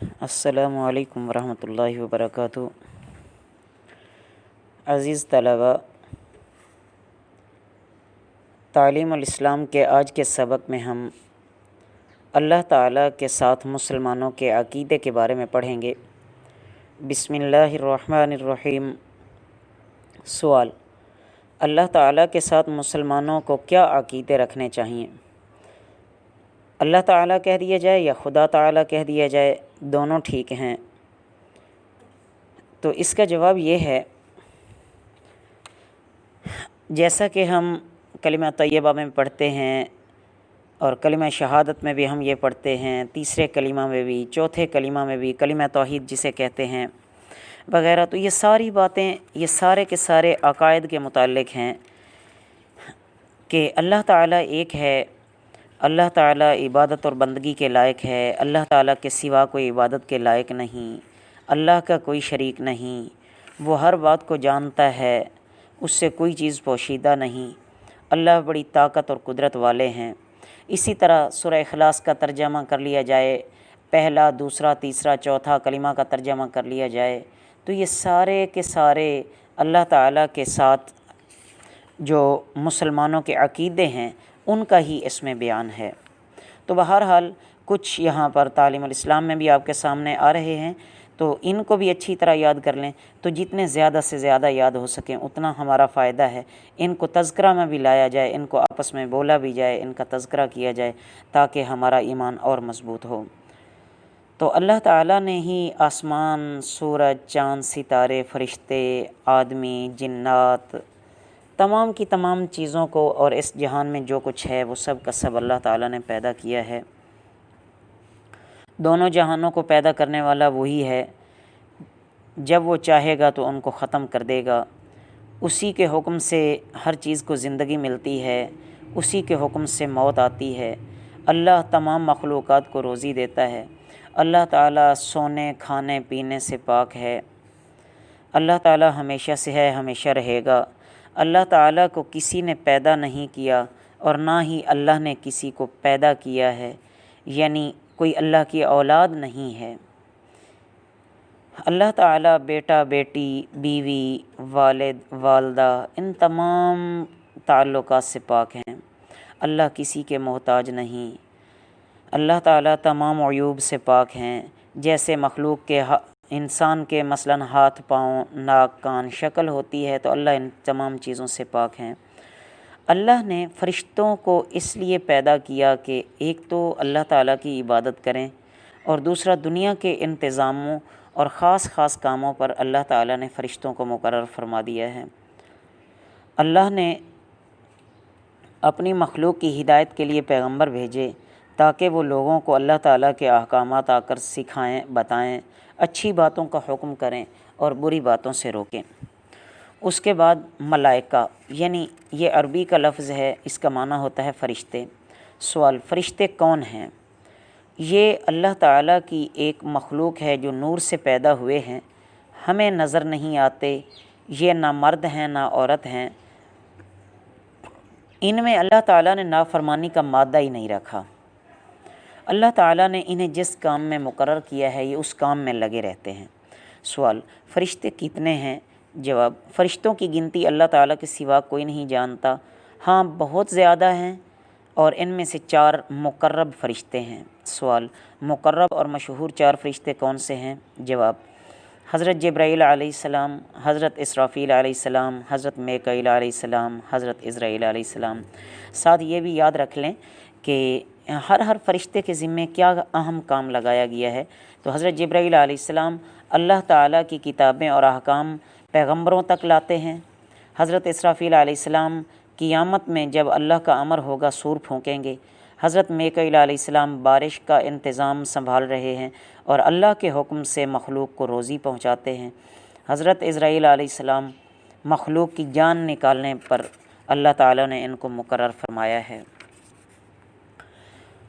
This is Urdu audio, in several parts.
السلام علیکم ورحمۃ اللہ وبرکاتہ۔ عزیز طلباء، تعلیم الاسلام کے آج کے سبق میں ہم اللہ تعالیٰ کے ساتھ مسلمانوں کے عقیدے کے بارے میں پڑھیں گے۔ بسم اللہ الرحمن الرحیم۔ سوال: اللہ تعالیٰ کے ساتھ مسلمانوں کو کیا عقیدے رکھنے چاہیے؟ اللہ تعالیٰ کہہ دیا جائے یا خدا تعالیٰ کہہ دیا جائے، دونوں ٹھیک ہیں۔ تو اس کا جواب یہ ہے، جیسا کہ ہم کلمہ طیبہ میں پڑھتے ہیں اور کلمہ شہادت میں بھی ہم یہ پڑھتے ہیں، تیسرے کلمہ میں بھی، چوتھے کلمہ میں بھی، کلمہ توحید جسے کہتے ہیں وغیرہ، تو یہ ساری باتیں، یہ سارے کے سارے عقائد کے متعلق ہیں کہ اللہ تعالیٰ ایک ہے، اللہ تعالیٰ عبادت اور بندگی کے لائق ہے، اللہ تعالیٰ کے سوا کوئی عبادت کے لائق نہیں، اللہ کا کوئی شریک نہیں، وہ ہر بات کو جانتا ہے، اس سے کوئی چیز پوشیدہ نہیں، اللہ بڑی طاقت اور قدرت والے ہیں۔ اسی طرح سورہ اخلاص کا ترجمہ کر لیا جائے، پہلا، دوسرا، تیسرا، چوتھا کلمہ کا ترجمہ کر لیا جائے، تو یہ سارے کے سارے اللہ تعالیٰ کے ساتھ جو مسلمانوں کے عقیدے ہیں ان کا ہی اس میں بیان ہے۔ تو بہرحال کچھ یہاں پر تعلیم الاسلام میں بھی آپ کے سامنے آ رہے ہیں، تو ان کو بھی اچھی طرح یاد کر لیں، تو جتنے زیادہ سے زیادہ یاد ہو سکیں اتنا ہمارا فائدہ ہے۔ ان کو تذکرہ میں بھی لایا جائے، ان کو آپس میں بولا بھی جائے، ان کا تذکرہ کیا جائے تاکہ ہمارا ایمان اور مضبوط ہو۔ تو اللہ تعالیٰ نے ہی آسمان، سورج، چاند، ستارے، فرشتے، آدمی، جنات، تمام کی تمام چیزوں کو اور اس جہان میں جو کچھ ہے وہ سب کا سب اللہ تعالیٰ نے پیدا کیا ہے۔ دونوں جہانوں کو پیدا کرنے والا وہی ہے، جب وہ چاہے گا تو ان کو ختم کر دے گا، اسی کے حکم سے ہر چیز کو زندگی ملتی ہے، اسی کے حکم سے موت آتی ہے۔ اللہ تمام مخلوقات کو روزی دیتا ہے۔ اللہ تعالیٰ سونے، کھانے، پینے سے پاک ہے۔ اللہ تعالیٰ ہمیشہ سے ہے، ہمیشہ رہے گا۔ اللہ تعالیٰ کو کسی نے پیدا نہیں کیا اور نہ ہی اللہ نے کسی کو پیدا کیا ہے، یعنی کوئی اللہ کی اولاد نہیں ہے۔ اللہ تعالیٰ بیٹا، بیٹی، بیوی، والد، والدہ، ان تمام تعلقات سے پاک ہیں۔ اللہ کسی کے محتاج نہیں۔ اللہ تعالیٰ تمام عیوب سے پاک ہیں، جیسے مخلوق کے انسان کے مثلاً ہاتھ، پاؤں، ناک، کان، شکل ہوتی ہے، تو اللہ ان تمام چیزوں سے پاک ہیں۔ اللہ نے فرشتوں کو اس لیے پیدا کیا کہ ایک تو اللہ تعالیٰ کی عبادت کریں اور دوسرا دنیا کے انتظاموں اور خاص خاص کاموں پر اللہ تعالیٰ نے فرشتوں کو مقرر فرما دیا ہے۔ اللہ نے اپنی مخلوق کی ہدایت کے لیے پیغمبر بھیجے تاکہ وہ لوگوں کو اللہ تعالیٰ کے احکامات آ کر سکھائیں، بتائیں، اچھی باتوں کا حکم کریں اور بری باتوں سے روکیں۔ اس کے بعد ملائکہ، یعنی یہ عربی کا لفظ ہے، اس کا معنی ہوتا ہے فرشتے۔ سوال: فرشتے کون ہیں؟ یہ اللہ تعالیٰ کی ایک مخلوق ہے جو نور سے پیدا ہوئے ہیں، ہمیں نظر نہیں آتے، یہ نہ مرد ہیں نہ عورت ہیں، ان میں اللہ تعالیٰ نے نافرمانی کا مادہ ہی نہیں رکھا۔ اللہ تعالیٰ نے انہیں جس کام میں مقرر کیا ہے یہ اس کام میں لگے رہتے ہیں۔ سوال: فرشتے کتنے ہیں؟ جواب: فرشتوں کی گنتی اللہ تعالیٰ کے سوا کوئی نہیں جانتا، ہاں بہت زیادہ ہیں، اور ان میں سے 4 مقرب فرشتے ہیں۔ سوال: مقرب اور مشہور 4 فرشتے کون سے ہیں؟ جواب: حضرت جبرائیل علیہ السلام، حضرت اسرافیل علیہ السلام، حضرت میکائیل علیہ السلام، حضرت عزرائیل علیہ السلام۔ ساتھ یہ بھی یاد رکھ لیں کہ ہر فرشتے کے ذمے کیا اہم کام لگایا گیا ہے۔ تو حضرت جبرائیل علیہ السلام اللہ تعالیٰ کی کتابیں اور احکام پیغمبروں تک لاتے ہیں۔ حضرت اسرافیل علیہ السلام قیامت میں جب اللہ کا امر ہوگا سور پھونکیں گے۔ حضرت میکائیل علیہ السلام بارش کا انتظام سنبھال رہے ہیں اور اللہ کے حکم سے مخلوق کو روزی پہنچاتے ہیں۔ حضرت عزرائیل علیہ السلام مخلوق کی جان نکالنے پر اللہ تعالیٰ نے ان کو مقرر فرمایا ہے۔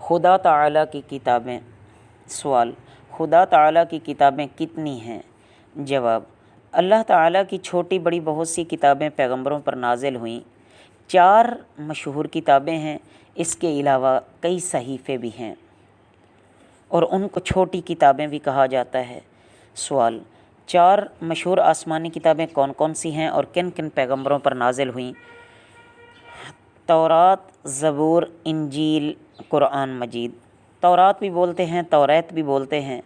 خدا تعالیٰ کی کتابیں۔ سوال: خدا تعالیٰ کی کتابیں کتنی ہیں؟ جواب: اللہ تعالیٰ کی چھوٹی بڑی بہت سی کتابیں پیغمبروں پر نازل ہوئیں، 4 مشہور کتابیں ہیں، اس کے علاوہ کئی صحیفے بھی ہیں۔ اور ان کو چھوٹی کتابیں بھی کہا جاتا ہے۔ سوال: 4 مشہور آسمانی کتابیں کون کون سی ہیں اور کن کن پیغمبروں پر نازل ہوئیں؟ تورات، زبور، انجیل، قرآن مجید۔ تورات بھی بولتے ہیں، توریت بھی بولتے ہیں۔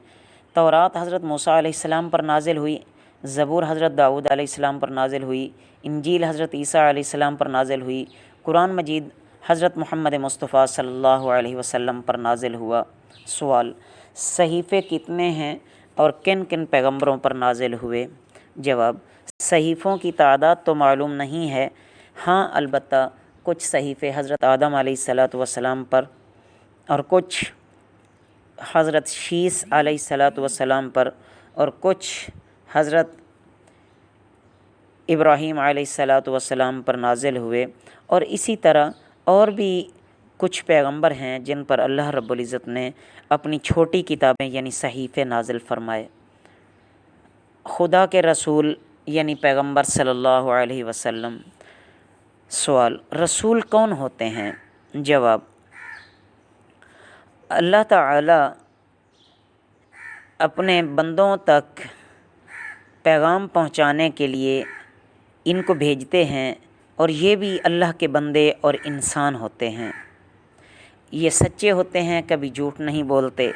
تورات حضرت موسیٰ علیہ السلام پر نازل ہوئی، زبور حضرت داؤد علیہ السلام پر نازل ہوئی، انجیل حضرت عیسیٰ علیہ السلام پر نازل ہوئی، قرآن مجید حضرت محمد مصطفیٰ صلی اللہ علیہ وسلم پر نازل ہوا۔ سوال: صحیفے کتنے ہیں اور کن کن پیغمبروں پر نازل ہوئے؟ جواب: صحیفوں کی تعداد تو معلوم نہیں ہے، ہاں البتہ کچھ صحیفے حضرت آدم علیہ السلام پر اور کچھ حضرت شیس علیہ السلام پر اور کچھ حضرت ابراہیم علیہ السلام پر نازل ہوئے، اور اسی طرح اور بھی کچھ پیغمبر ہیں جن پر اللہ رب العزت نے اپنی چھوٹی کتابیں یعنی صحیفے نازل فرمائے۔ خدا کے رسول یعنی پیغمبر صلی اللہ علیہ وسلم۔ سوال: رسول کون ہوتے ہیں؟ جواب: اللہ تعالی اپنے بندوں تک پیغام پہنچانے کے لیے ان کو بھیجتے ہیں، اور یہ بھی اللہ کے بندے اور انسان ہوتے ہیں۔ یہ سچے ہوتے ہیں، کبھی جھوٹ نہیں بولتے،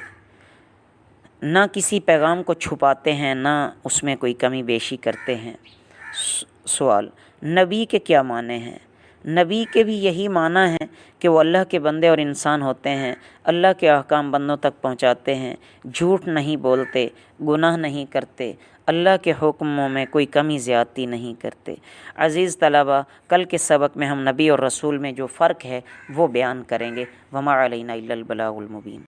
نہ کسی پیغام کو چھپاتے ہیں، نہ اس میں کوئی کمی بیشی کرتے ہیں۔ سوال: نبی کے کیا معنی ہیں؟ نبی کے بھی یہی معنی ہیں کہ وہ اللہ کے بندے اور انسان ہوتے ہیں، اللہ کے احکام بندوں تک پہنچاتے ہیں، جھوٹ نہیں بولتے، گناہ نہیں کرتے، اللہ کے حکموں میں کوئی کمی زیادتی نہیں کرتے۔ عزیز طلبہ، کل کے سبق میں ہم نبی اور رسول میں جو فرق ہے وہ بیان کریں گے۔ وما علینا الا البلاغ المبین۔